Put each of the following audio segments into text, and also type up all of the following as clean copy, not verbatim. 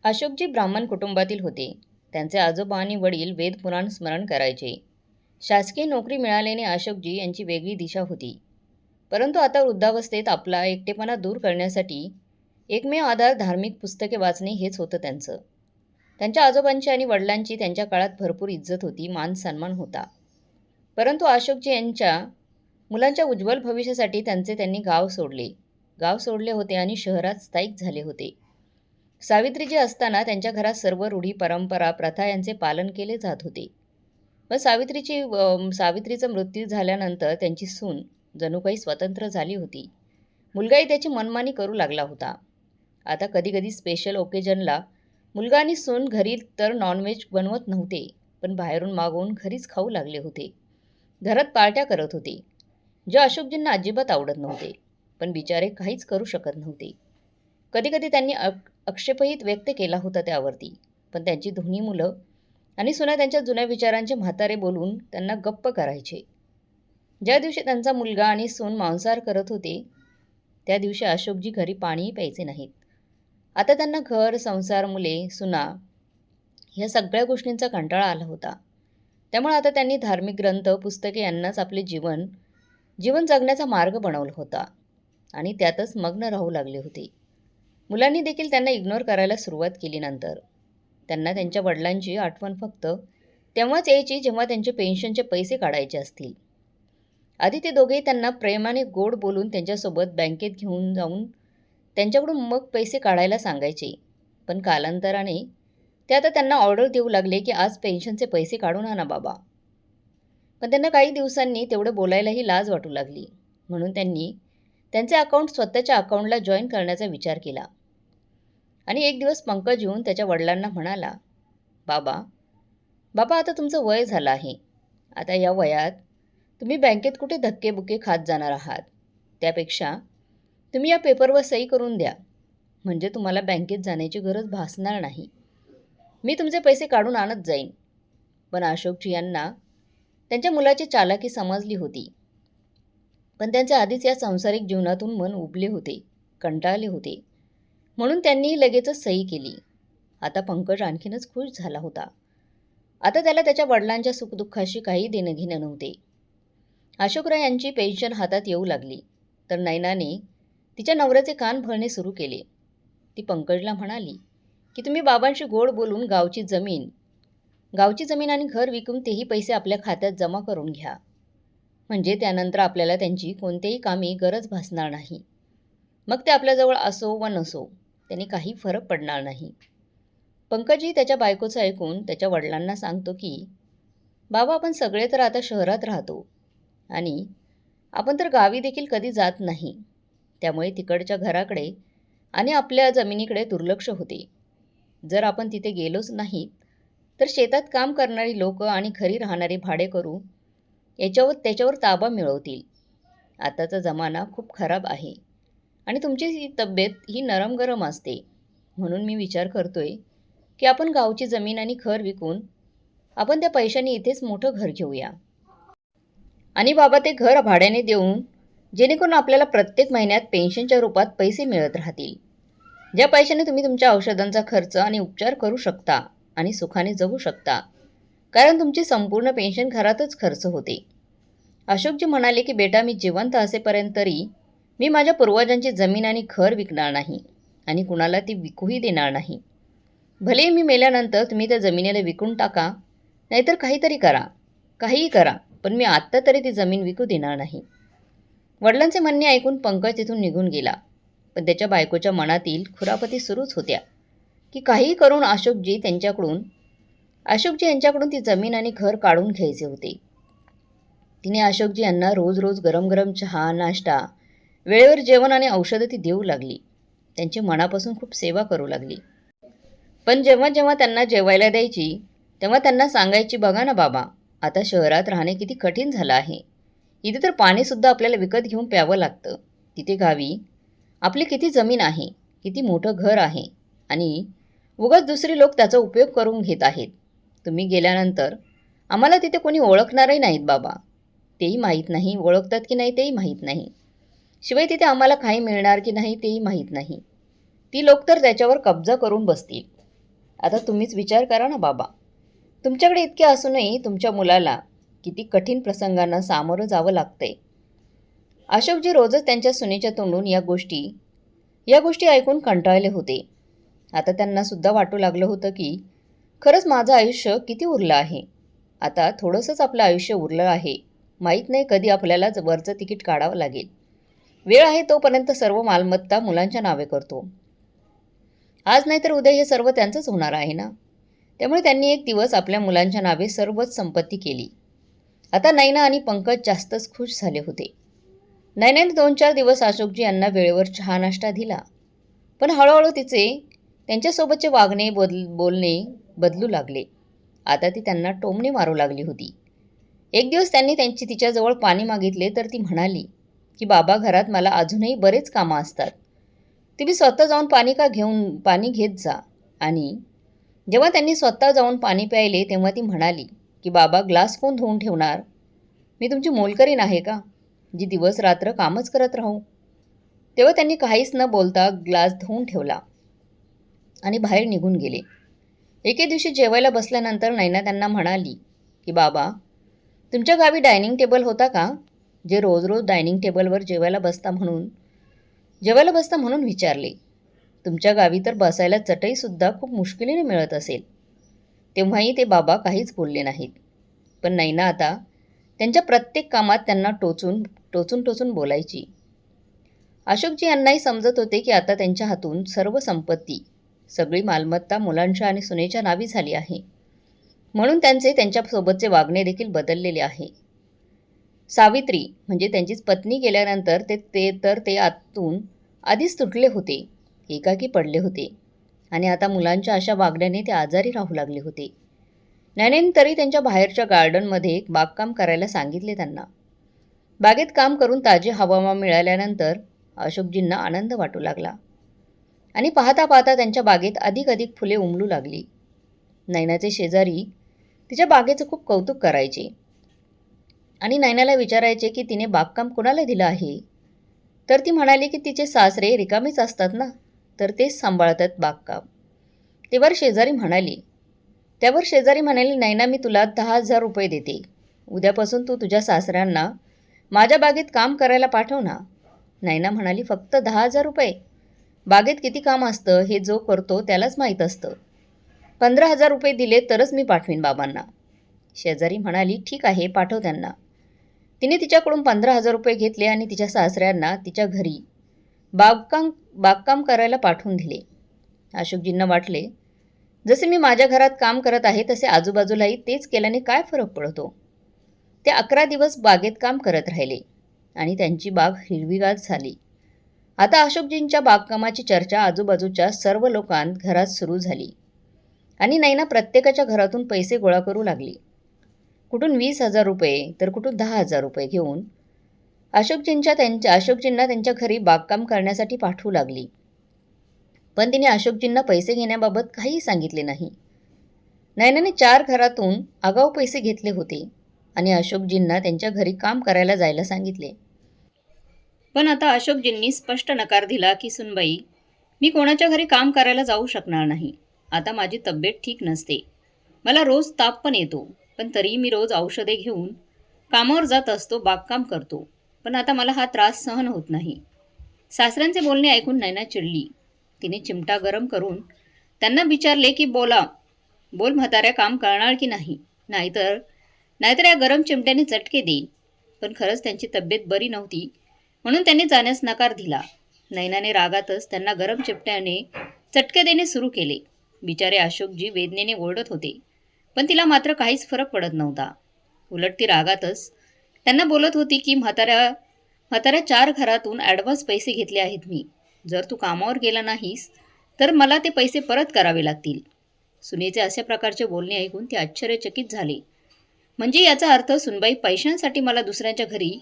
अशोकजी ब्राह्मण कुटुंबातील होते. त्यांचे आजोबा आणि वडील वेदपुराण स्मरण करायचे. शासकीय नोकरी मिळाल्याने अशोकजी यांची वेगळी दिशा होती. परंतु आता वृद्धावस्थेत आपला एकटेपणा दूर करण्यासाठी एकमेव आधार धार्मिक पुस्तके वाचणे हेच होतं त्यांचं. त्यांच्या आजोबांची आणि वडिलांची त्यांच्या काळात भरपूर इज्जत होती, मान सन्मान होता. परंतु अशोकजी यांच्या मुलांच्या उज्ज्वल भविष्यासाठी त्यांनी गाव सोडले होते आणि शहरात स्थायिक झाले होते. सावित्रीजी असताना त्यांच्या घरात सर्व रूढी परंपरा प्रथा यांचे पालन केले जात होते. व सावित्रीचा मृत्यू झाल्यानंतर त्यांची सून जणू काही स्वतंत्र झाली होती. मुलगाही त्याची मनमानी करू लागला होता. आता कधीकधी स्पेशल ओकेजनला मुलगा आणि सून घरी तर नॉनव्हेज बनवत नव्हते, पण बाहेरून मागवून घरीच खाऊ लागले होते. घरात पार्ट्या करत होते, जे अशोकजींना अजिबात आवडत नव्हते, पण बिचारे काहीच करू शकत नव्हते. कधीकधी त्यांनी आक्षेपही व्यक्त केला होता त्यावरती, पण त्यांची दोन्ही मुलं आणि सुना त्यांच्या जुन्या विचारांचे म्हातारे बोलून त्यांना गप्प करायचे. ज्या दिवशी त्यांचा मुलगा आणि सून मांसाहार करत होते, त्या दिवशी अशोकजी घरी पाणीही प्यायचे नाहीत. आता त्यांना घर, संसार, मुले, सुना या सगळ्या गोष्टींचा कंटाळा आला होता. त्यामुळे आता त्यांनी धार्मिक ग्रंथ, पुस्तके यांनाच आपले जीवन जगण्याचा मार्ग बनवला होता आणि त्यातच मग्न राहू लागले होते. मुलांनी देखील त्यांना इग्नोर करायला सुरुवात केली. नंतर त्यांना त्यांच्या वडिलांची आठवण फक्त तेव्हाच यायची जेव्हा त्यांचे पेन्शनचे पैसे काढायचे असतील. आधी ते दोघेही त्यांना प्रेमाने गोड बोलून त्यांच्यासोबत बँकेत घेऊन जाऊन त्यांच्याकडून मग पैसे काढायला सांगायचे. पण कालांतराने ते आता त्यांना ऑर्डर देऊ लागले की आज पेन्शनचे पैसे काढून आणा बाबा. पण त्यांना काही दिवसांनी तेवढं बोलायलाही लाज वाटू लागली. म्हणून त्यांनी त्यांचे अकाउंट स्वतःच्या अकाउंटला जॉईन करण्याचा विचार केला. आणि एक दिवस पंकज येऊन त्याच्या वडिलांना म्हणाला, बाबा आता तुमचं वय झालं आहे. आता या वयात तुम्ही बँकेत कुठे धक्केबुक्के खात जाणार आहात. त्यापेक्षा तुम्ही या पेपरवर सही करून द्या, म्हणजे तुम्हाला बँकेत जाण्याची गरज भासणार नाही. मी तुमचे पैसे काढून आणत जाईन. पण अशोकजी यांना त्यांच्या मुलाची चालाकी समजली होती. पण त्यांचे आधीच या सांसारिक जीवनातून मन उबले होते, कंटाळले होते. म्हणून त्यांनी लगेचच सही केली. आता पंकज आणखीनच खुश झाला होता. आता त्याला त्याच्या वडिलांच्या सुखदुःखाशी काही देणं घेणं नव्हते. अशोकराव यांची पेन्शन हातात येऊ लागली तर नैनाने तिच्या नवऱ्याचे कान भरणे सुरू केले. ती पंकजला म्हणाली की तुम्ही बाबांशी गोड बोलून गावची जमीन आणि घर विकून तेही पैसे आपल्या खात्यात जमा करून घ्या, म्हणजे त्यानंतर आपल्याला त्यांची कोणत्याही कामी गरज भासणार नाही. मग ते आपल्याजवळ असो व नसो त्यांनी काही फरक पडणार नाही. पंकजही त्याच्या बायकोचं ऐकून त्याच्या वडिलांना सांगतो की बाबा आपण सगळे तर आता शहरात राहतो आणि आपण तर गावी देखील कधी जात नाही. त्यामुळे तिकडच्या घराकडे आणि आपल्या जमिनीकडे दुर्लक्ष होते. जर आपण तिथे गेलोच नाहीत तर शेतात काम करणारी लोक आणि घरी राहणारे भाडेकरू त्याच्यावर ताबा मिळवतील. आताचा जमाना खूप खराब आहे आणि तुमची ही तब्येत ही नरम गरम असते. म्हणून मी विचार करतोय की आपण गावची जमीन आणि घर विकून आपण त्या पैशाने इथेच मोठं घर घेऊया आणि बाबा ते घर भाड्याने देऊन जेणेकरून आपल्याला प्रत्येक महिन्यात पेन्शनच्या रूपात पैसे मिळत राहतील. ज्या पैशाने तुम्ही तुमच्या औषधांचा खर्च आणि उपचार करू शकता आणि सुखाने जगू शकता, कारण तुमची संपूर्ण पेन्शन घरातच खर्च होते. अशोकजी म्हणाले की बेटा, मी जिवंत असेपर्यंत तरी मी माझ्या पूर्वजांची जमीन आणि घर विकणार नाही आणि कुणाला ती विकूही देणार नाही. भले मी मेल्यानंतर तुम्ही त्या जमिनीला विकून टाका, नाहीतर काहीही करा, पण मी आत्ता तरी ती जमीन विकू देणार नाही. वडिलांचे म्हणणे ऐकून पंकज तिथून निघून गेला. पण त्याच्या बायकोच्या मनातील खुरापती सुरूच होत्या की काहीही करून अशोकजी यांच्याकडून ती जमीन आणि घर काढून घ्यायचे होते. तिने अशोकजी यांना रोज गरम गरम चहा, नाश्ता, वेळेवर जेवण आणि औषधं ती देऊ लागली. त्यांची मनापासून खूप सेवा करू लागली. पण जेव्हा त्यांना जेवायला द्यायची तेव्हा त्यांना सांगायची, बघा ना बाबा, आता शहरात राहणे किती कठीण झालं आहे. इथे तर पाणीसुद्धा आपल्याला विकत घेऊन प्यावं लागतं. तिथे गावी आपली किती जमीन आहे, किती मोठं घर आहे आणि उगाच दुसरे लोक त्याचा उपयोग करून घेत आहेत. तुम्ही गेल्यानंतर आम्हाला तिथे कोणी ओळखणारही नाहीत बाबा. तेही माहीत नाही, ओळखतात की नाही तेही माहीत नाही. शिवाय तिथे आम्हाला काही मिळणार की नाही तेही माहीत नाही. ती लोक तर त्याच्यावर कब्जा करून बसतील. आता तुम्हीच विचार करा ना बाबा. तुमच्याकडे इतके असूनही तुमच्या मुलाला किती कठीण प्रसंगांना सामोरं जावं लागतंय. अशोकजी रोजच त्यांच्या सुनेच्या तोंडून या गोष्टी ऐकून कंटाळले होते. आता त्यांना सुद्धा वाटू लागलं होतं की खरंच माझं आयुष्य किती उरलं आहे. आता थोडंसंच आपलं आयुष्य उरलं आहे. माहीत नाही कधी आपल्याला वरचं तिकीट काढावं लागेल. वेळ आहे तोपर्यंत सर्व मालमत्ता मुलांच्या नावे करतो. आज नाही तर उद्या हे सर्व त्यांचंच होणार आहे ना. त्यामुळे त्यांनी एक दिवस आपल्या मुलांच्या नावे सर्वच संपत्ती केली. आता नैना आणि पंकज जास्तच खुश झाले होते. नैनाने 2-4 दिवस अशोकजी यांना वेळेवर चहा नाश्ता दिला. पण हळूहळू त्यांच्यासोबतचे वागणे बोलणे बदलू लागले. आता ती त्यांना टोमणे मारू लागली होती. एक दिवस त्यांनी तिच्याजवळ पाणी मागितले तर ती म्हणाली की बाबा, घरात मला अजूनही बरेच कामं असतात. तुम्ही स्वतः जाऊन पाणी घेत जा. आणि जेव्हा त्यांनी स्वतः जाऊन पाणी प्यायले तेव्हा ती म्हणाली की बाबा, ग्लास कोण धुवून ठेवणार? मी तुमची मोलकरीण आहे का, जी दिवस रात्र कामच करत राहू? तेव्हा त्यांनी काहीच न बोलता ग्लास धुवून ठेवला आणि बाहेर निघून गेले. एके दिवशी जेवायला बसल्यानंतर नैना त्यांना म्हणाली की बाबा, तुमच्या गावी डायनिंग टेबल होता का, जे रोज रोज डायनिंग टेबलवर जेवायला बसता म्हणून विचारले. तुमच्या गावी तर बसायला चटईसुद्धा खूप मुश्किलीने मिळत असेल. तेव्हाही ते बाबा काहीच बोलले नाहीत. पण नैना आता त्यांच्या प्रत्येक कामात त्यांना टोचून बोलायची. अशोकजी यांनाही समजत होते की आता त्यांच्या हातून सर्व संपत्ती, सगळी मालमत्ता मुलांच्या आणि सुनेच्या नावी झाली आहे. म्हणून त्यांच्यासोबतचे वागणे देखील बदललेले आहे. सावित्री म्हणजे त्यांचीच पत्नी गेल्यानंतर ते आतून आधीच तुटले होते, एकाकी पडले होते. आणि आता मुलांच्या अशा वागण्याने ते आजारी राहू लागले होते. नैनेने तरी त्यांच्या बाहेरच्या गार्डनमध्ये बागकाम करायला सांगितले त्यांना. बागेत काम करून ताजी हवा मिळाल्यानंतर अशोकजींना आनंद वाटू लागला. आणि पाहता पाहता त्यांच्या बागेत अधिक फुले उमलू लागली. नैनाचे शेजारी तिच्या बागेचं खूप कौतुक करायचे आणि नैनाला विचारायचे की तिने बागकाम कोणाला दिलं आहे. तर ती म्हणाली की तिचे सासरे रिकामीच असतात ना, तर तेच सांभाळतात बागकाम. त्यावर शेजारी म्हणाली, नैना, मी तुला 10,000 रुपये देते. उद्यापासून तू तुझ्या सासऱ्यांना माझ्या बागेत काम करायला पाठव ना. नैना म्हणाली, फक्त 10,000 रुपये? बागेत किती काम असतं हे जो करतो त्यालाच माहीत असतं. 15,000 रुपये दिले तरच मी पाठवीन बाबांना. शेजारी म्हणाली, ठीक आहे, पाठव त्यांना. तिने तिच्याकडून 15,000 रुपये घेतले आणि तिच्या सासऱ्यांना तिच्या घरी बागकाम करायला पाठवून दिले. अशोकजींना वाटले, जसे मी माझ्या घरात काम करत आहे तसे आजूबाजूलाही तेच केल्याने काय फरक पडतो. ते 11 दिवस बागेत काम करत राहिले आणि त्यांची बाग हिरवीगार झाली. आता अशोकजींच्या बागकामाची चर्चा आजूबाजूच्या सर्व घरात सुरू झाली आणि नैना प्रत्येकाच्या घरातून पैसे गोळा करू लागली. कुठून 20,000 रुपये तर कुठून 10,000 रुपये घेऊन अशोकजींना त्यांच्या घरी बागकाम करण्यासाठी पाठवू लागली. पण तिने अशोकजींना पैसे घेण्याबाबत काहीही सांगितले नाही. नैनाने 4 घरातून आगाऊ पैसे घेतले होते आणि अशोकजींना त्यांच्या घरी काम करायला जायला सांगितले. पण आता अशोकजींनी स्पष्ट नकार दिला की सुनबाई, मी कोणाच्या घरी काम करायला जाऊ शकणार नाही. आता माझी तब्येत ठीक नसते. मला रोज ताप पण येतो, पण तरीही मी रोज औषधे घेऊन कामावर जात असतो, बागकाम करतो. पण आता मला हा त्रास सहन होत नाही. सासऱ्यांचे बोलणे ऐकून नैना चिडली. तिने चिमटा गरम करून त्यांना विचारले की बोल म्हाताऱ्या, काम करणार की नाही? नाहीतर या गरम चिमट्याने चटके देईन. पण खरंच त्यांची तब्येत बरी नव्हती म्हणून त्यांनी जाण्यास नकार दिला. नैनाने रागातच त्यांना गरम चिमट्याने चटके देणे सुरू केले. बिचारे अशोकजी वेदनेने ओरडत होते, पण तिला मात्र काहीच फरक पडत नव्हता. उलट ती रागातच त्यांना बोलत होती की म्हाताऱ्या 4 घरातून ॲडव्हान्स पैसे घेतले आहेत मी. जर तू कामावर गेला नाहीस तर मला ते पैसे परत करावे लागतील. सुनेचे अशा प्रकारचे बोलणे ऐकून ती आश्चर्यचकित झाली. म्हणजे याचा अर्थ सुनबाई पैशांसाठी मला दुसऱ्यांच्या घरी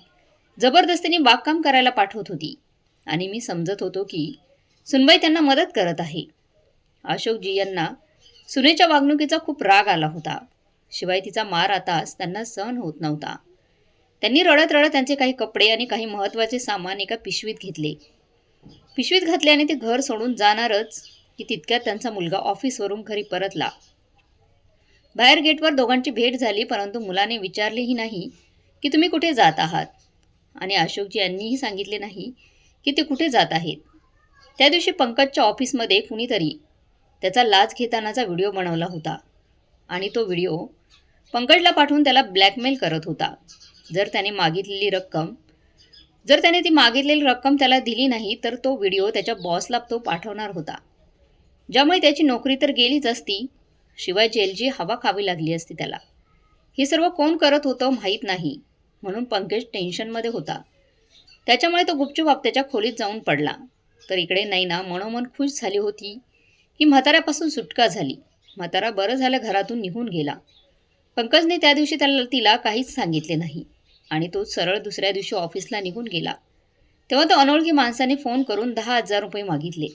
जबरदस्तीने बागकाम करायला पाठवत होती आणि मी समजत होतो की सुनबाई त्यांना मदत करत आहे. अशोकजी यांना सुनेच्या वागणुकीचा खूप राग आला होता. शिवाय तिचा मार आताच त्यांना सहन होत नव्हता. त्यांनी रडत त्यांचे काही कपडे आणि काही महत्त्वाचे सामान एका पिशवीत घातले आणि ते घर सोडून जाणारच की तितक्यात त्यांचा मुलगा ऑफिसवरून घरी परतला. बाहेर गेटवर दोघांची भेट झाली, परंतु मुलाने विचारलेही नाही की तुम्ही कुठे जात आहात, आणि अशोकजी यांनीही सांगितले नाही की ते कुठे जात आहेत. त्या दिवशी पंकजच्या ऑफिसमध्ये कुणीतरी त्याचा लाच घेतानाचा व्हिडिओ बनवला होता आणि तो व्हिडिओ पंकजला पाठवून त्याला ब्लॅकमेल करत होता. जर त्याने ती मागितलेली रक्कम त्याला दिली नाही तर तो व्हिडिओ त्याच्या बॉसला तो पाठवणार होता, ज्यामुळे त्याची नोकरी तर गेलीच असती, शिवाय जेलची हवा खावी लागली असती त्याला. हे सर्व कोण करत होतं माहीत नाही, म्हणून पंकज टेन्शनमध्ये होता. त्याच्यामुळे तो गुपचूप त्याच्या खोलीत जाऊन पडला. तर इकडे नैना मनोमन खुश झाली होती की म्हाताऱ्यापासून सुटका झाली. म्हातारा बरं झालं घरातून निघून गेला. पंकजने त्या दिवशी तिला काहीच सांगितले नाही आणि तो सरळ दुसऱ्या दिवशी ऑफिसला निघून गेला. तेव्हा तो अनोळखी माणसाने फोन करून 10,000 रुपये मागितले.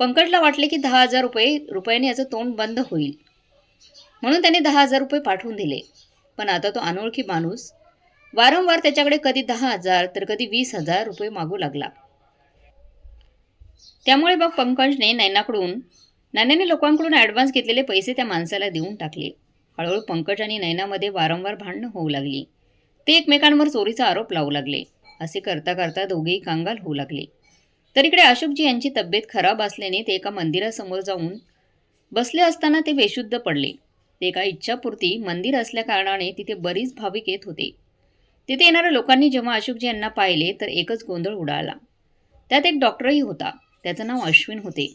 पंकजला वाटले की 10,000 रुपयाने याचं तोंड बंद होईल, म्हणून त्याने 10,000 रुपये पाठवून दिले. पण आता तो अनोळखी माणूस वारंवार त्याच्याकडे कधी 10,000 तर कधी 20,000 रुपये मागू लागला. त्यामुळे मग पंकजने नाण्याने लोकांकडून ॲडव्हान्स घेतलेले पैसे त्या माणसाला देऊन टाकले. हळूहळू पंकज आणि नैनामध्ये वारंवार भांडणं होऊ लागली. ते एकमेकांवर चोरीचा आरोप लावू लागले. असे करता करता दोघेही कांगाल होऊ लागले. तर इकडे अशोकजी यांची तब्येत खराब असल्याने ते एका मंदिरासमोर जाऊन बसले असताना ते बेशुद्ध पडले. ते एका इच्छापूर्ती मंदिर असल्याकारणाने तिथे बरीच भाविक येत होते. तिथे येणाऱ्या लोकांनी जेव्हा अशोकजी यांना पाहिले तर एकच गोंधळ उडाला. त्यात एक डॉक्टरही होता. त्याचं नाव अश्विन होते.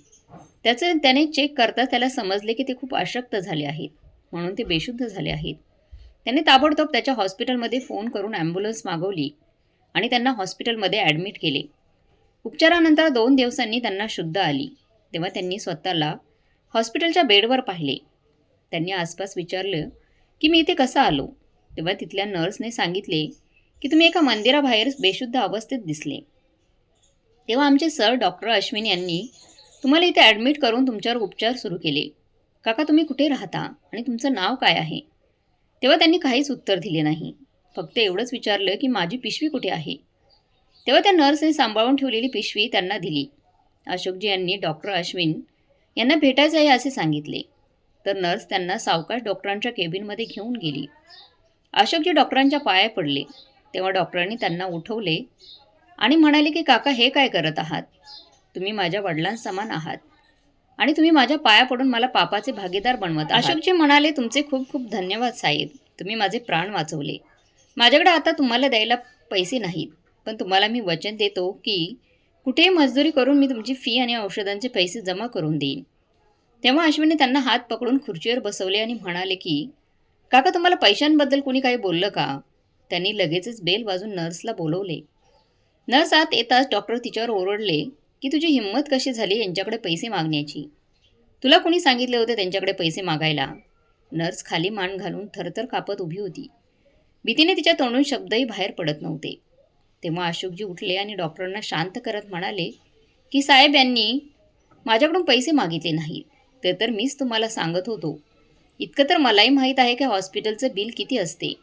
त्याने चेक करताच त्याला समजले की ते खूप अशक्त झाले आहेत, म्हणून ते बेशुद्ध झाले आहेत. त्याने ताबडतोब त्याच्या हॉस्पिटलमध्ये फोन करून ॲम्ब्युलन्स मागवली आणि त्यांना हॉस्पिटलमध्ये ॲडमिट केले. उपचारानंतर 2 दिवसांनी त्यांना शुद्ध आली. तेव्हा त्यांनी स्वतःला हॉस्पिटलच्या बेडवर पाहिले. त्यांनी आसपास विचारलं की मी इथे कसा आलो. तेव्हा तिथल्या नर्सने सांगितले की तुम्ही एका मंदिराबाहेर बेशुद्ध अवस्थेत दिसले. तेव्हा आमचे सर डॉक्टर अश्विन यांनी तुम्हाला इथे ॲडमिट करून तुमच्यावर उपचार सुरू केले. काका, तुम्ही कुठे राहता आणि तुमचं नाव काय आहे? तेव्हा त्यांनी काहीच उत्तर दिले नाही. फक्त एवढंच विचारलं की माझी पिशवी कुठे आहे. तेव्हा त्या नर्सने सांभाळून ठेवलेली पिशवी त्यांना दिली. अशोकजी यांनी डॉक्टर अश्विन यांना भेटायचं आहे असे सांगितले. तर नर्स त्यांना सावकाश डॉक्टरांच्या केबिनमध्ये घेऊन गेली. अशोकजी डॉक्टरांच्या पाया पडले. तेव्हा डॉक्टरांनी त्यांना उठवले आणि म्हणाले की काका, हे काय करत आहात? तुम्ही माझ्या वडिलांसमान आहात आणि तुम्ही माझ्या पाया पडून मला पापाचे भागीदार बनवत आहात. अशोकजी म्हणाले, तुमचे खूप खूप धन्यवाद साहेब, तुम्ही माझे प्राण वाचवले. माझ्याकडे आता तुम्हाला द्यायला पैसे नाहीत, पण तुम्हाला मी वचन देतो की कुठेही मजदुरी करून मी तुमची फी आणि औषधांचे पैसे जमा करून देईन. तेव्हा अश्विनने त्यांना हात पकडून खुर्चीवर बसवले आणि म्हणाले की काका, तुम्हाला पैशांबद्दल कोणी काही बोललं का? त्यांनी लगेचच बेल वाजून नर्सला बोलवले. नर्स आत येताच डॉक्टर तिच्यावर ओरडले की तुझी हिंमत कशी झाली यांच्याकडे पैसे मागण्याची? तुला कोणी सांगितले होते त्यांच्याकडे पैसे मागायला? नर्स खाली मान घालून थरथर कापत उभी होती. भीतीने तिच्या तोंडून शब्दही बाहेर पडत नव्हते. तेव्हा अशोकजी उठले आणि डॉक्टरांना शांत करत म्हणाले की साहेब, यांनी माझ्याकडून पैसे मागितले नाहीत. ते तर मीच तुम्हाला सांगत होतो. इतकं तर मलाही माहीत आहे की हॉस्पिटलचं बिल किती असते.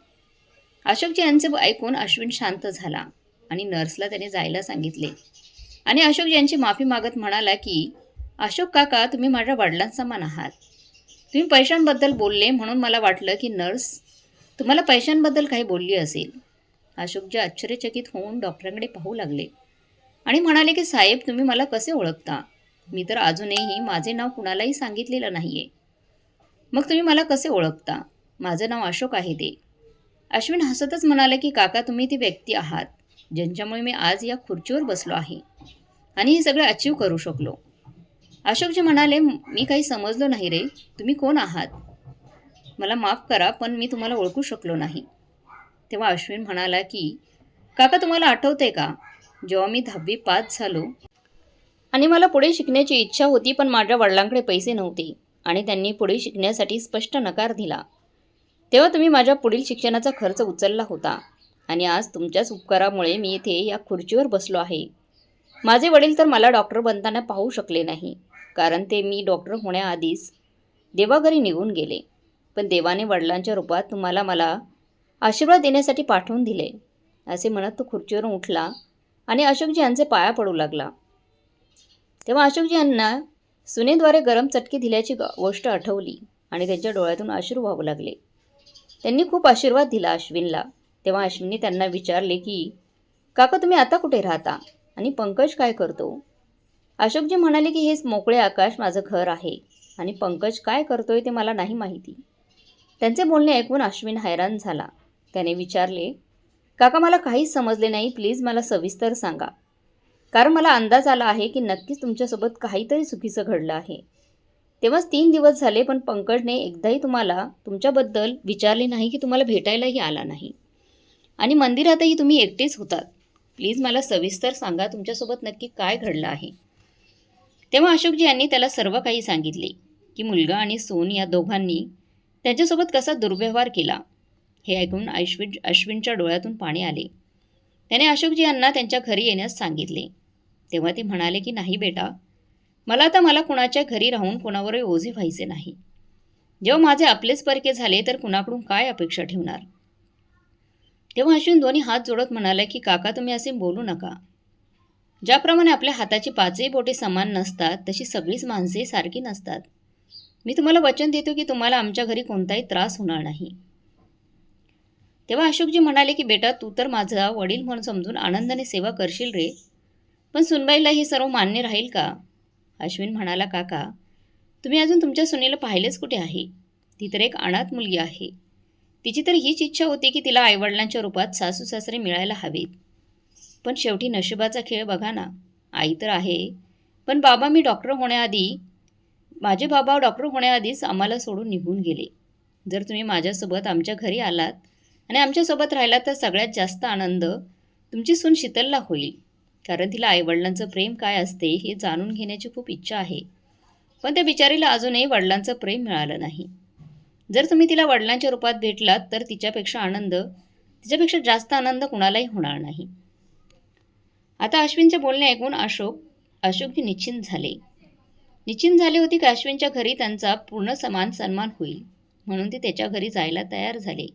अशोकजी यांचे ऐकून अश्विन शांत झाला आणि नर्सला त्याने जायला सांगितले आणि अशोकजी यांची माफी मागत म्हणाला की अशोक काका, तुम्ही माझ्या वडिलांसमान आहात. तुम्ही पैशांबद्दल बोलले म्हणून मला वाटलं की नर्स तुम्हाला पैशांबद्दल काही बोलली असेल. अशोकजी आश्चर्यचकित होऊन डॉक्टरांकडे पाहू लागले आणि म्हणाले की साहेब, तुम्ही मला कसे ओळखता? मी तर अजूनही माझे नाव कुणालाही सांगितलेलं नाही आहे. मग तुम्ही मला कसे ओळखता? माझं नाव अशोक आहे ते. अश्विन हसतच म्हणाले की काका, तुम्ही ती व्यक्ती आहात ज्यांच्यामुळे मी आज या खुर्चीवर बसलो आहे आणि हे सगळं अचीव करू शकलो. अशोकजी म्हणाले, मी काही समजलो नाही रे, तुम्ही कोण आहात? मला माफ करा, पण मी तुम्हाला ओळखू शकलो नाही. तेव्हा अश्विन म्हणाला की काका, तुम्हाला आठवते का जेव्हा मी 10वी पास झालो आणि मला पुढे शिकण्याची इच्छा होती, पण माझ्या वडिलांकडे पैसे नव्हते आणि त्यांनी पुढे शिकण्यासाठी स्पष्ट नकार दिला. तेव्हा तुम्ही माझ्या पुढील शिक्षणाचा खर्च उचलला होता आणि आज तुमच्याच उपकारामुळे मी इथे या खुर्चीवर बसलो आहे. माझे वडील तर मला डॉक्टर बनताना पाहू शकले नाही, कारण ते मी डॉक्टर होण्याआधीच देवाघरी निघून गेले. पण देवाने वडिलांच्या रूपात तुम्हाला मला आशीर्वाद देण्यासाठी पाठवून दिले. असे म्हणत तो खुर्चीवरून उठला आणि अशोकजी यांचे पाया पडू लागला. तेव्हा अशोकजी यांना सुनेद्वारे गरम चटके दिल्याची गोष्ट आठवली आणि त्यांच्या डोळ्यातून अश्रू वाहू लागले. त्यांनी खूप आशीर्वाद दिला अश्विनला. तेव्हा अश्विनने त्यांना विचारले की काका तुम्ही आता कुठे राहता आणि पंकज काय करतो? अशोकजी म्हणाले की हेच मोकळे आकाश माझं घर आहे आणि पंकज काय करतोय ते मला नाही माहिती. त्यांचे बोलणे ऐकून अश्विन हैराण झाला. त्याने विचारले काका मला काहीच समजले नाही, प्लीज मला सविस्तर सांगा, कारण मला अंदाज आला आहे की नक्कीच तुमच्यासोबत काहीतरी चुकीचं घडलं आहे. तेव्हाच 3 दिवस झाले पण पंकजने एकदाही तुम्हाला तुमच्याबद्दल विचारले नाही की तुम्हाला भेटायलाही आला नाही आणि मंदिरातही तुम्ही एकटेच होतात. प्लीज मला सविस्तर सांगा तुमच्यासोबत नक्की काय घडलं आहे. तेव्हा अशोकजी यांनी त्याला सर्व काही सांगितले की मुलगा आणि सून या दोघांनी त्यांच्यासोबत कसा दुर्व्यवहार केला. हे ऐकून अश्विनच्या डोळ्यातून पाणी आले. त्याने अशोकजी यांना त्यांच्या घरी येण्यास सांगितले. तेव्हा ते म्हणाले की नाही बेटा, मला कुणाच्या घरी राहून कुणावरही ओझे व्हायचे नाही. जेव्हा माझे आपलेच परके झाले तर कुणाकडून काय अपेक्षा ठेवणार. तेव्हा अश्विन दोन्ही हात जोडत म्हणाला की काका तुम्ही असे बोलू नका. ज्याप्रमाणे आपल्या हाताची 5ही बोटे समान नसतात तशी सगळीच माणसे सारखी नसतात. मी तुम्हाला वचन देतो की तुम्हाला आमच्या घरी कोणताही त्रास होणार नाही. तेव्हा अशोकजी म्हणाले की बेटा तू तर माझा वडील म्हणून समजून आनंदाने सेवा करशील रे, पण सुनबाईला हे सर्व मान्य राहील का? अश्विन म्हणाला काका तुम्ही अजून तुमच्या सुनेला पाहिलेच कुठे आहे? ती तर एक अनाथ मुलगी आहे. तिची तर हीच इच्छा होती की तिला आईवडिलांच्या रूपात सासू सासरे मिळायला हवेत. पण शेवटी नशिबाचा खेळ बघा ना. आई तर आहे पण माझे बाबा डॉक्टर होण्याआधीच आम्हाला सोडून निघून गेले. जर तुम्ही माझ्यासोबत आमच्या घरी आलात आणि आमच्यासोबत राहिलात तर सगळ्यात जास्त आनंद तुमची सून शीतलला होईल, कारण तिला आईवडिलांचं प्रेम काय असते हे जाणून घेण्याची खूप इच्छा आहे. पण त्या बिचारीला अजूनही वडिलांचं प्रेम मिळालं नाही. जर तुम्ही तिला वडिलांच्या रूपात भेटलात तर तिच्यापेक्षा जास्त आनंद कुणालाही होणार नाही. आता अश्विनचे बोलणे ऐकून अशोकजी निश्चिंत झाले होते की अश्विनच्या घरी त्यांचा पूर्ण सन्मान होईल, म्हणून ते त्याच्या घरी जायला तयार झाले.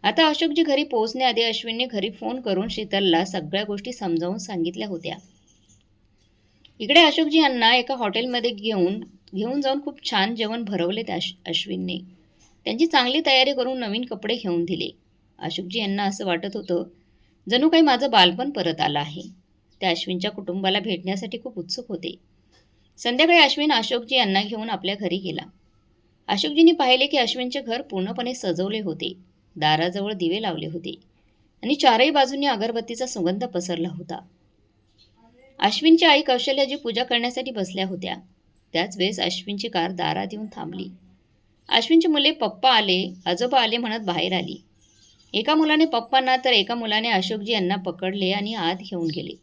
आता अशोकजी घरी पोहोचण्याआधी अश्विनने घरी फोन करून शीतलला सगळ्या गोष्टी समजावून सांगितल्या होत्या. इकडे अशोकजी यांना एका हॉटेलमध्ये घेऊन जाऊन खूप छान जेवण भरवले त्या अश्विनने. त्यांची चांगली तयारी करून नवीन कपडे घेऊन दिले. अशोकजी यांना असं वाटत होतं जणू काही माझं बालपण परत आलं आहे. त्या अश्विनच्या कुटुंबाला भेटण्यासाठी खूप उत्सुक होते. संध्याकाळी अश्विन अशोकजी यांना घेऊन आपल्या घरी गेला. अशोकजींनी पाहिले की अश्विनचे घर पूर्णपणे सजवले होते. दाराजवळ दिवे लावले होते आणि चारही बाजूंनी अगरबत्तीचा सुगंध पसरला होता. अश्विनची आई कौशल्याची पूजा करण्यासाठी बसल्या होत्या. त्याच वेळेस अश्विनची कार दारात येऊन थांबली. अश्विनची मुले पप्पा आले, आजोबा आले म्हणत बाहेर आली. एका मुलाने पप्पांना तर एका मुलाने अशोकजी यांना पकडले आणि आत घेऊन गेले.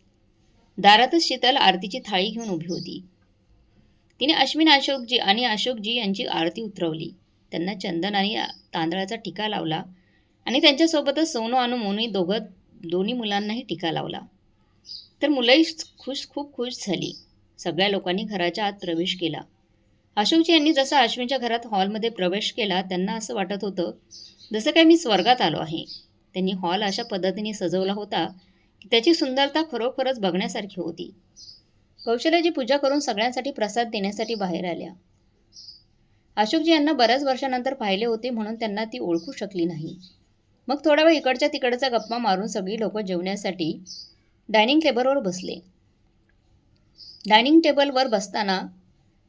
दारातच शीतल आरतीची थाळी घेऊन उभी होती. तिने अशोकजी यांची आरती उतरवली. त्यांना चंदन आणि तांदळाचा टिका लावला आणि त्यांच्यासोबतच सोनू आणि मोनू दोन्ही मुलांनाही टिका लावला. तर मुलंही खूप खुश झाली. सगळ्या लोकांनी घराच्या आत प्रवेश केला. अशोकजी यांनी जसा अश्विनच्या घरात हॉलमध्ये प्रवेश केला त्यांना असं वाटत होतं जसं काही मी स्वर्गात आलो आहे. त्यांनी हॉल अशा पद्धतीने सजवला होता की त्याची सुंदरता खरोखरच बघण्यासारखी होती. कौशल्याची पूजा करून सगळ्यांसाठी प्रसाद देण्यासाठी बाहेर आल्या. अशोकजी यांना बऱ्याच वर्षानंतर पाहिले होते म्हणून त्यांना ती ओळखू शकली नाही. मग थोडा वेळ इकडच्या तिकडचा गप्पा मारून सगळी लोक जेवण्यासाठी डायनिंग टेबलवर बसले. डायनिंग टेबलवर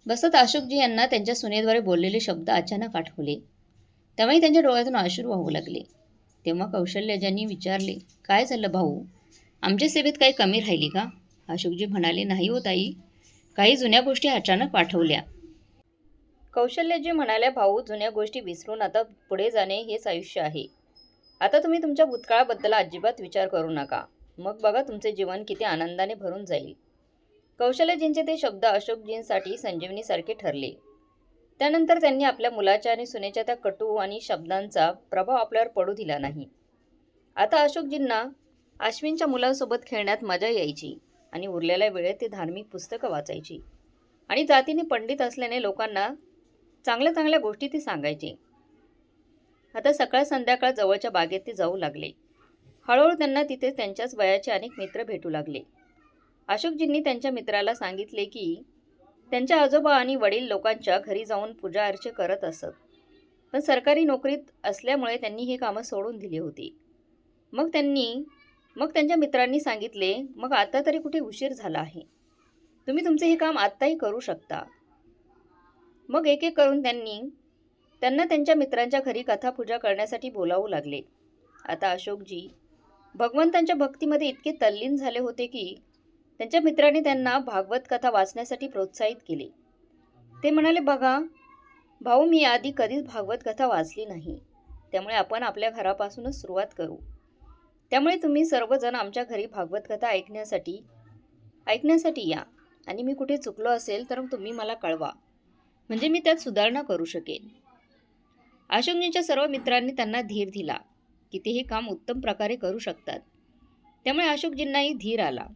बसत अशोकजी यांना त्यांच्या सुनेद्वारे बोललेले शब्द अचानक आठवले. तेव्हाही त्यांच्या डोळ्यातून अश्रू वाहू लागले. तेव्हा कौशल्याजींनी विचारले काय झालं भाऊ, आमच्या सेवेत काही कमी राहिली का? अशोकजी म्हणाले नाही हो ताई, काही जुन्या गोष्टी अचानक आठवल्या. कौशल्याजी म्हणाल्या भाऊ जुन्या गोष्टी विसरून आता पुढे जाणे हेच आयुष्य आहे. आता तुम्ही तुमच्या भूतकाळाबद्दल अजिबात विचार करू नका. मग बघा तुमचे जीवन किती आनंदाने भरून जाईल. कौशल्याजींचे ते शब्द अशोकजींसाठी संजीवनीसारखे ठरले. त्यानंतर त्यांनी आपल्या मुलाच्या आणि सुनेच्या त्या कटू आणि शब्दांचा प्रभाव आपल्यावर पडू दिला नाही. आता अशोकजींना अश्विनच्या मुलांसोबत खेळण्यात मजा यायची आणि उरलेल्या वेळेत ते धार्मिक पुस्तकं वाचायची आणि जातीने पंडित असल्याने लोकांना चांगल्या चांगल्या गोष्टी ते सांगायचे. आता सकाळ संध्याकाळ जवळच्या बागेत ते जाऊ लागले. हळूहळू त्यांना तिथे त्यांच्याच वयाचे अनेक मित्र भेटू लागले. अशोकजींनी त्यांच्या मित्राला सांगितले की त्यांचे आजोबा आणि वडील लोकांच्या घरी जाऊन पूजा अर्चे करत असत. पण सरकारी नोकरीत असल्यामुळे त्यांनी ही कामं सोडून दिली होती. मग त्यांच्या मित्रांनी सांगितले, मग आता तरी कुठे उशीर झाला आहे. तुम्ही तुमचे हे काम आत्ताही करू शकता. मग एक एक करून त्यांना त्यांच्या मित्रांच्या घरी कथापूजा करण्यासाठी बोलावू लागले. आता अशोकजी भगवंतांच्या भक्तीमध्ये इतके तल्लीन झाले होते की त्यांच्या मित्रांनी त्यांना भागवत कथा वाचण्यासाठी प्रोत्साहित केले. ते म्हणाले, बघा भाऊ, मी आधी कधीच भागवत कथा वाचली नाही, त्यामुळे आपण आपल्या घरापासूनच सुरुवात करू. त्यामुळे तुम्ही सर्वजण आमच्या घरी भागवत कथा ऐकण्यासाठी या आणि मी कुठे चुकलो असेल तर तुम्ही मला कळवा, म्हणजे मी त्यात सुधारणा करू शकेन. अशोकजींच्या सर्व मित्रांनी त्यांना धीर दिला की ते हे काम उत्तम प्रकारे करू शकतात. त्यामुळे अशोकजींनाही धीर आला.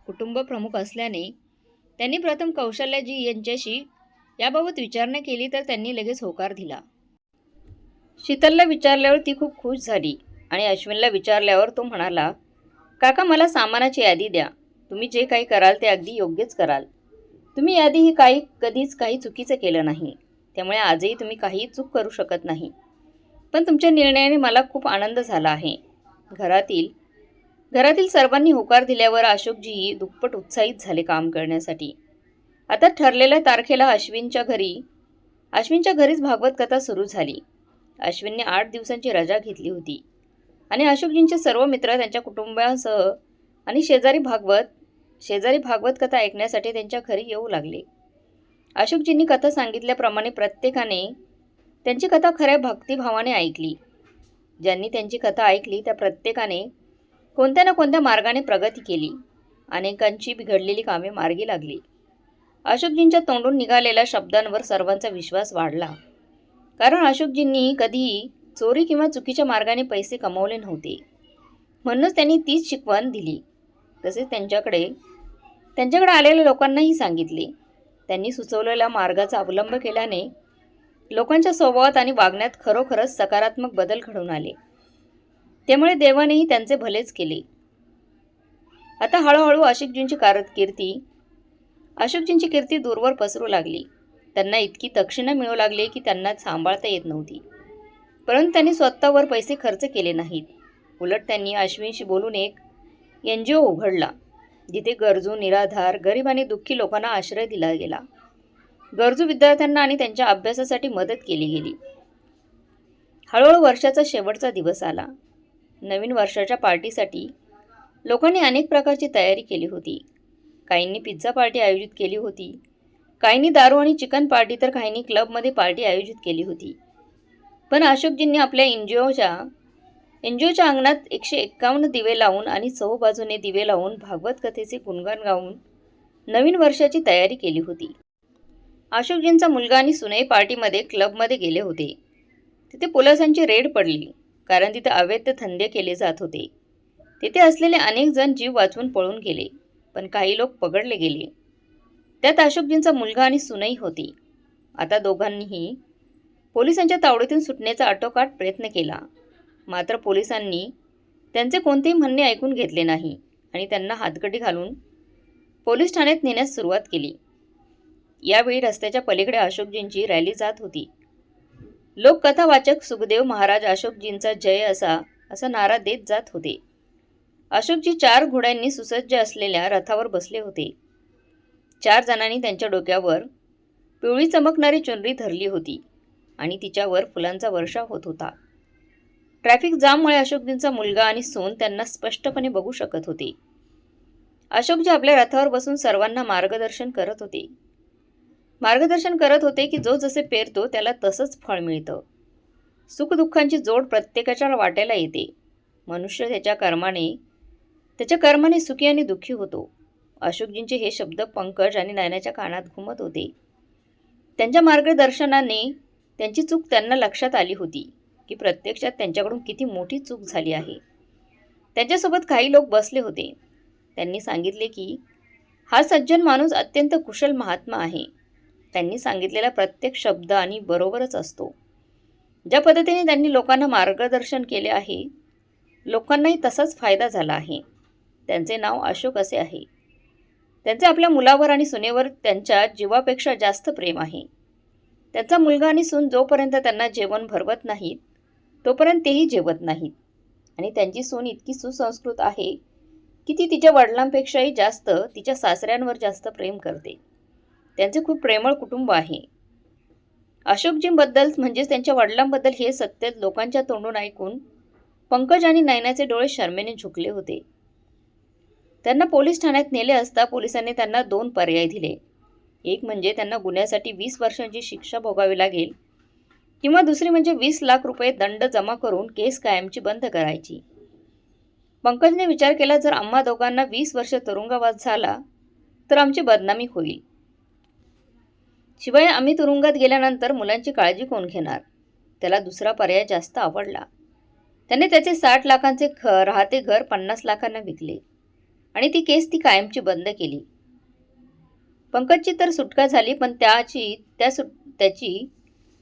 कुटुंब प्रमुख असल्याने त्यांनी प्रथम कौशल्याजी यांच्याशी याबाबत विचारणा केली तर त्यांनी लगेच होकार दिला. शीतलला विचारल्यावर ती खूप खुश झाली आणि अश्विनला विचारल्यावर तो म्हणाला, काका मला सामानाची यादी द्या. तुम्ही जे काही कराल ते अगदी योग्यच कराल. तुम्ही यादी कधीच काही चुकीचं केलं नाही, त्यामुळे आजही तुम्ही काही चूक करू शकत नाही. पण तुमच्या निर्णयाने मला खूप आनंद झाला आहे. घरातील सर्वांनी होकार दिल्यावर अशोकजीही दुप्पट उत्साहित झाले काम करण्यासाठी. आता ठरलेल्या तारखेला अश्विनच्या घरीच भागवत कथा सुरू झाली. अश्विनने 8 दिवसांची रजा घेतली होती आणि अशोकजींचे सर्व मित्र त्यांच्या कुटुंबासह आणि शेजारी भागवत कथा ऐकण्यासाठी त्यांच्या घरी येऊ लागले. अशोकजींनी कथा सांगितल्याप्रमाणे प्रत्येकाने त्यांची कथा खऱ्या भक्तिभावाने ऐकली. ज्यांनी त्यांची कथा ऐकली त्या प्रत्येकाने कोणत्या ना कोणत्या मार्गाने प्रगती केली. अनेकांची बिघडलेली कामे मार्गी लागली. अशोकजींच्या तोंडून निघालेल्या शब्दांवर सर्वांचा विश्वास वाढला, कारण अशोकजींनी कधीही चोरी किंवा चुकीच्या मार्गाने पैसे कमवले नव्हते. म्हणूनच त्यांनी तीच शिकवण दिली. तसेच त्यांच्याकडे आलेल्या लोकांनाही सांगितले. त्यांनी सुचवलेल्या मार्गाचा अवलंब केल्याने लोकांच्या स्वभावात आणि वागण्यात खरोखरच सकारात्मक बदल घडून आले. त्यामुळे देवानेही त्यांचे भलेच केले. आता हळूहळू अशोकजींची कीर्ती दूरवर पसरू लागली. त्यांना इतकी दक्षिणा मिळू लागली की त्यांना सांभाळता येत नव्हती. परंतु त्यांनी स्वतःवर पैसे खर्च केले नाहीत. उलट त्यांनी अश्विनशी बोलून एक NGO उघडला, जिथे गरजू, निराधार, गरीब आणि दुःखी लोकांना आश्रय दिला गेला. गरजू विद्यार्थ्यांना आणि त्यांच्या अभ्यासासाठी मदत केली गेली. हळूहळू वर्षाचा शेवटचा दिवस आला. नवीन वर्षाच्या पार्टीसाठी लोकांनी अनेक प्रकारची तयारी केली होती. काहींनी पिझ्झा पार्टी आयोजित केली होती, काहींनी दारू आणि चिकन पार्टी, तर काहींनी क्लबमध्ये पार्टी आयोजित केली होती. पण अशोकजींनी आपल्या एनजीओच्या अंगणात 151 दिवे लावून आणि चहूबाजूने दिवे लावून भागवत कथेचे गुणगान गाऊन नवीन वर्षाची तयारी केली होती. अशोकजींचा मुलगा आणि सुनई पार्टीमध्ये क्लबमध्ये गेले होते. तिथे पोलिसांची रेड पडली, कारण तिथे अवैध धंदे केले जात होते. तिथे असलेले अनेक जण जीव वाचवून पळून गेले, पण काही लोक पकडले गेले. त्यात अशोकजींचा मुलगा आणि सुनई होती. आता दोघांनीही पोलिसांच्या तावडीतून सुटण्याचा आटोकाट प्रयत्न केला. मात्र पोलिसांनी त्यांचे कोणतेही म्हणणे ऐकून घेतले नाही आणि त्यांना हातकडी घालून पोलीस ठाण्यात नेण्यास सुरुवात केली. यावेळी रस्त्याच्या पलीकडे अशोकजींची रॅली जात होती. लोक कथावाचक सुखदेव महाराज अशोकजींचा जय असा नारा देत जात होते. अशोकजी 4 घोड्यांनी सुसज्ज असलेल्या रथावर बसले होते. 4 जणांनी त्यांच्या डोक्यावर पिवळी चमकणारी चुनरी धरली होती आणि तिच्यावर फुलांचा वर्षाव होत होता. ट्रॅफिक जाममुळे अशोकजींचा मुलगा आणि सून त्यांना स्पष्टपणे बघू शकत होते. अशोकजी आपल्या रथावर बसून सर्वांना मार्गदर्शन करत होते की जो जसे पेरतो त्याला तसंच फळ मिळतं. सुखदुःखांची जोड प्रत्येकाच्या वाट्याला येते. मनुष्य त्याच्या कर्माने सुखी आणि दुःखी होतो. अशोकजींचे हे शब्द पंकज आणि नयनाच्या कानात घुमत होते. त्यांच्या मार्गदर्शनाने त्यांची चूक त्यांना लक्षात आली होती की प्रत्यक्षात त्यांच्याकडून किती मोठी चूक झाली आहे. त्यांच्यासोबत काही लोक बसले होते. त्यांनी सांगितले की हा सज्जन माणूस अत्यंत कुशल महात्मा आहे. त्यांनी सांगितलेला प्रत्येक शब्द आणि बरोबरच असतो. ज्या पद्धतीने त्यांनी लोकांना मार्गदर्शन केले आहे, लोकांनाही तसाच फायदा झाला आहे. त्यांचे नाव अशोक असे आहे. त्यांचे आपल्या मुलावर आणि सुनेवर त्यांच्या जीवापेक्षा जास्त प्रेम आहे. त्यांचा मुलगा आणि सून जोपर्यंत त्यांना जेवण भरवत नाहीत तोपर्यंत तेही जेवत नाहीत. आणि त्यांची सून इतकी सुसंस्कृत आहे की ती तिच्या वडिलांपेक्षाही जास्त तिच्या सासऱ्यांवर जास्त प्रेम करते. त्यांचे खूप प्रेमळ कुटुंब आहे. अशोकजींबद्दल म्हणजेच त्यांच्या वडिलांबद्दल हे सत्य लोकांच्या तोंडून ऐकून पंकज आणि नयनाचे डोळे शरमेने झुकले होते. त्यांना पोलीस ठाण्यात नेले असता पोलिसांनी त्यांना 2 पर्याय दिले. एक म्हणजे त्यांना गुन्ह्यासाठी 20 वर्षांची शिक्षा भोगावी लागेल किंवा दुसरी म्हणजे 20 लाख रुपये दंड जमा करून केस कायमची बंद करायची. पंकजने विचार केला, जर आम्हा दोघांना 20 वर्ष तुरुंगवास झाला तर आमची बदनामी होईल. शिवाय आम्ही तुरुंगात गेल्यानंतर मुलांची काळजी कोण घेणार? त्याला दुसरा पर्याय जास्त आवडला. त्याने त्याचे 60 लाखांचे राहते घर 50 लाखांना विकले आणि ती केस ती कायमची बंद केली. पंकजची तर सुटका झाली, पण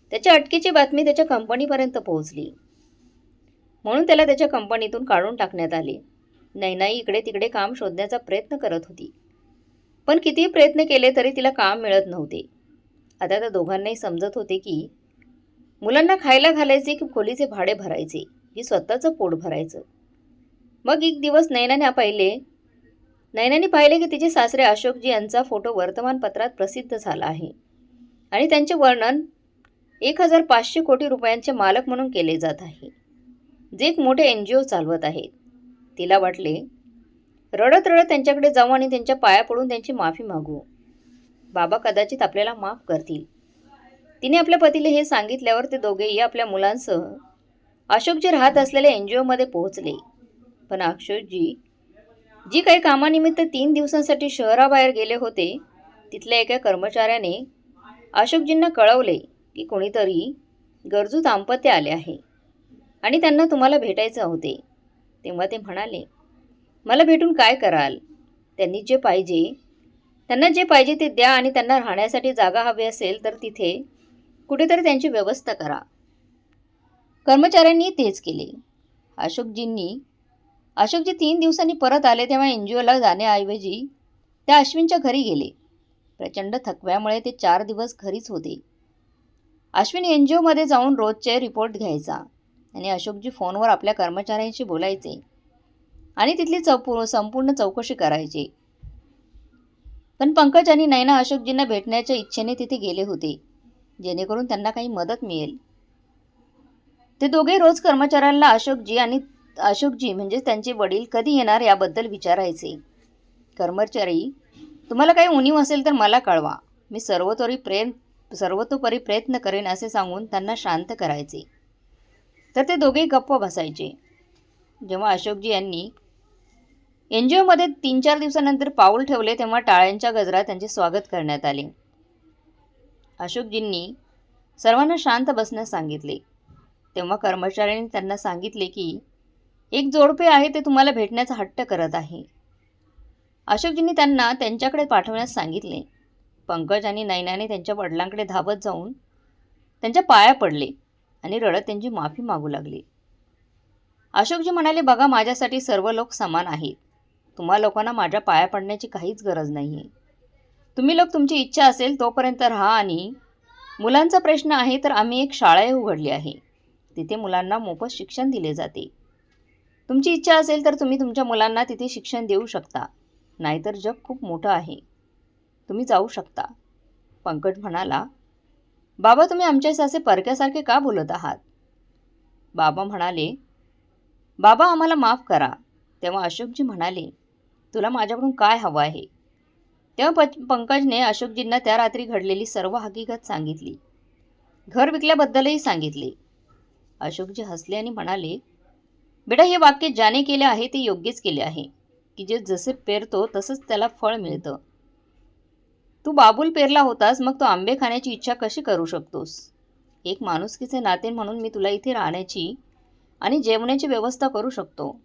त्याच्या अटकेची बातमी त्याच्या कंपनीपर्यंत पोहोचली. म्हणून त्याला त्याच्या कंपनीतून काढून टाकण्यात आले. नैनाई इकडे तिकडे काम शोधण्याचा प्रयत्न करत होती, पण कितीही प्रयत्न केले तरी तिला काम मिळत नव्हते. आता त्या दोघांनाही समजत होते की मुलांना खायला घालायचे की खोलीचे भाडे भरायचे की स्वतःचं पोट भरायचं. मग एक दिवस नैनाने पाहिले की तिचे सासरे अशोकजी यांचा फोटो वर्तमानपत्रात प्रसिद्ध झाला आहे आणि त्यांचे वर्णन 1500 कोटी रुपयांचे मालक म्हणून केले जात आहे, जे एक मोठे NGO चालवत आहेत. तिला वाटले, रडत रडत त्यांच्याकडे जाऊ आणि त्यांच्या पाया पडून त्यांची माफी मागू. बाबा कदाचित आपल्याला माफ करतील. तिने आपल्या पतीला हे सांगितल्यावर ते दोघेही आपल्या मुलांसह अशोकजी राहत असलेल्या NGOमध्ये पोहोचले. पण अशोकजी जी काही कामानिमित्त 3 दिवसांसाठी शहराबाहेर गेले होते, तिथल्या एका कर्मचाऱ्याने अशोकजींना कळवले की कोणीतरी गरजू दाम्पत्य आले आहे आणि त्यांना तुम्हाला भेटायचे होते. तेव्हा ते म्हणाले, मला भेटून काय कराल? त्यांना जे पाहिजे ते द्या आणि त्यांना राहण्यासाठी जागा हवी असेल तर तिथे कुठेतरी त्यांची व्यवस्था करा. कर्मचाऱ्यांनी तेच केले. अशोकजी 3 दिवसांनी परत आले तेव्हा NGOला जाण्याऐवजी त्या अश्विनच्या घरी गेले. प्रचंड थकव्यामुळे ते 4 दिवस घरीच होते. अश्विन NGOमध्ये जाऊन रोजचे रिपोर्ट घ्यायचा आणि अशोकजी फोनवर आपल्या कर्मचाऱ्यांशी बोलायचे आणि तिथली संपूर्ण चौकशी करायची. पण पंकज आणि नैना अशोकजींना भेटण्याच्या इच्छेने तिथे गेले होते, जेणेकरून त्यांना काही मदत मिळेल. ते दोघे रोज कर्मचाऱ्यांना अशोकजी म्हणजे त्यांचे वडील कधी येणार याबद्दल विचारायचे. कर्मचारी, तुम्हाला काही उणीव असेल तर मला कळवा, मी सर्वतोपरी प्रयत्न करेन असे सांगून त्यांना शांत करायचे. तर ते दोघे गप्प बसायचे. जेव्हा अशोकजी यांनी NGOमध्ये 3-4 दिवसानंतर पाऊल ठेवले तेव्हा टाळ्यांच्या गजरात त्यांचे स्वागत करण्यात आले. अशोकजींनी सर्वांना शांत बसण्यास सांगितले. तेव्हा कर्मचाऱ्यांनी त्यांना सांगितले की एक जोडपे आहे, ते तुम्हाला भेटण्याचा हट्ट करत आहे. अशोकजींनी त्यांना त्यांच्याकडे पाठवण्यास सांगितले. पंकज आणि नैनाने त्यांच्या वडिलांकडे धावत जाऊन त्यांच्या पाया पडले आणि रडत त्यांची माफी मागू लागले. अशोकजी म्हणाले, बघा, माझ्यासाठी सर्व लोक समान आहेत. तुम्हा लोकांना माझ्या पाया पडण्याची काहीच गरज नाही आहे. तुम्ही लोक तुमची इच्छा असेल तोपर्यंत राहा आणि मुलांचा प्रश्न आहे तर आम्ही एक शाळाही उघडली आहे. तिथे मुलांना मोफत शिक्षण दिले जाते. तुमची इच्छा असेल तर तुम्ही तुमच्या मुलांना तिथे शिक्षण देऊ शकता. नाहीतर जग खूप मोठं आहे, तुम्ही जाऊ शकता. पंकज म्हणाला, बाबा, तुम्ही आमच्यास असे परक्यासारखे का बोलत आहात? बाबा म्हणाले, बाबा, आम्हाला माफ करा. तेव्हा अशोकजी म्हणाले, तुला माझ्याकडून काय हवं आहे? तेव्हा पंकजने अशोकजींना त्या रात्री घडलेली सर्व हकीकत सांगितली. घर विकल्याबद्दलही सांगितले. अशोकजी हसले आणि म्हणाले, बेटा, हे वाक्य ज्याने केले आहे ते योग्यच केले आहे की जे जसे पेरतो तसंच त्याला फळ मिळतं. तू बाबूल पेरला होतास, मग तो आंबे खाण्याची इच्छा कशी करू शकतोस? एक माणुसकीचे नाते म्हणून मी तुला इथे राहण्याची आणि जेवण्याची व्यवस्था करू शकतो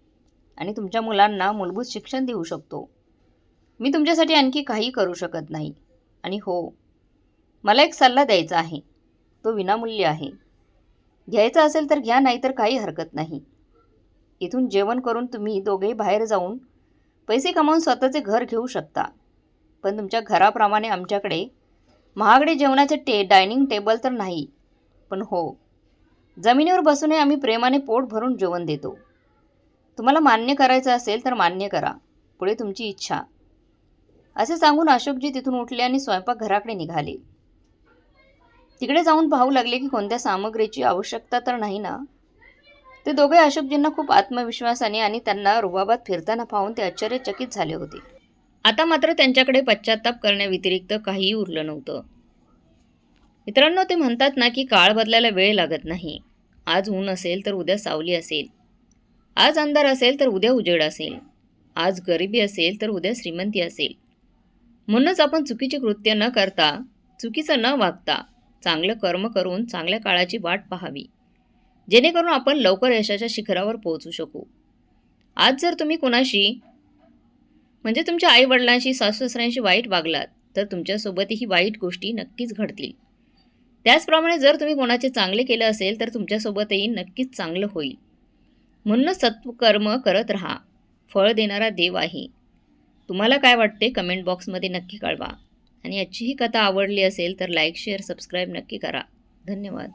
आणि तुमच्या मुलांना मूलभूत शिक्षण देऊ शकतो. मी तुमच्यासाठी आणखी काही करू शकत नाही. आणि हो, मला एक सल्ला द्यायचा आहे, तो विनामूल्य आहे. घ्यायचा असेल तर घ्या, नाहीतर काही हरकत नाही. इथून जेवण करून तुम्ही दोघेही बाहेर जाऊन पैसे कमावून स्वतःचे घर घेऊ शकता. पण तुमच्या घराप्रमाणे आमच्याकडे महागडे जेवणाचे डायनिंग टेबल तर नाही. पण हो, जमिनीवर बसूनही आम्ही प्रेमाने पोट भरून जेवण देतो. तुम्हाला मान्य करायचं असेल तर मान्य करा. पुढे तुमची इच्छा. असे सांगून अशोकजी तिथून उठले आणि स्वयंपाकघराकडे निघाले. तिकडे जाऊन पाहू लागले की कोणत्या सामग्रीची आवश्यकता तर नाही ना. ते दोघे अशोकजींना खूप आत्मविश्वासाने आणि त्यांना रुबाबात फिरताना पाहून ते आश्चर्यचकित झाले होते. आता मात्र त्यांच्याकडे पश्चाताप करण्याव्यतिरिक्त काहीही उरलं नव्हतं. मित्रांनो, ते म्हणतात ना की काळ बदलायला वेळ लागत नाही. आज ऊन असेल तर उद्या सावली असेल. आज अंधार असेल तर उद्या उजेड असेल. आज गरिबी असेल तर उद्या श्रीमंती असेल. म्हणूनच आपण चुकीची कृत्य न करता, चुकीचं न वागता, चांगलं कर्म करून चांगल्या काळाची वाट पाहावी, जेणेकरून आपण लवकर यशाच्या शिखरावर पोहोचू शकू. आज जर तुम्ही कोणाशी म्हणजे तुमच्या आईवडिलांशी, सासू-सासऱ्यांशी वाईट वागलात तर तुमच्यासोबतही वाईट गोष्टी नक्कीच घडतील. त्याचप्रमाणे जर तुम्ही कोणाचे चांगले केले असेल तर तुमच्यासोबतही नक्कीच चांगलं होईल. म्हणूनच सत्कर्म करत राहा. फळ देणारा देव आहे. तुम्हाला काय वाटते कमेंट बॉक्समध्ये नक्की कळवा. आणि आजची ही कथा आवडली असेल तर लाईक, शेअर, सबस्क्राईब नक्की करा. धन्यवाद.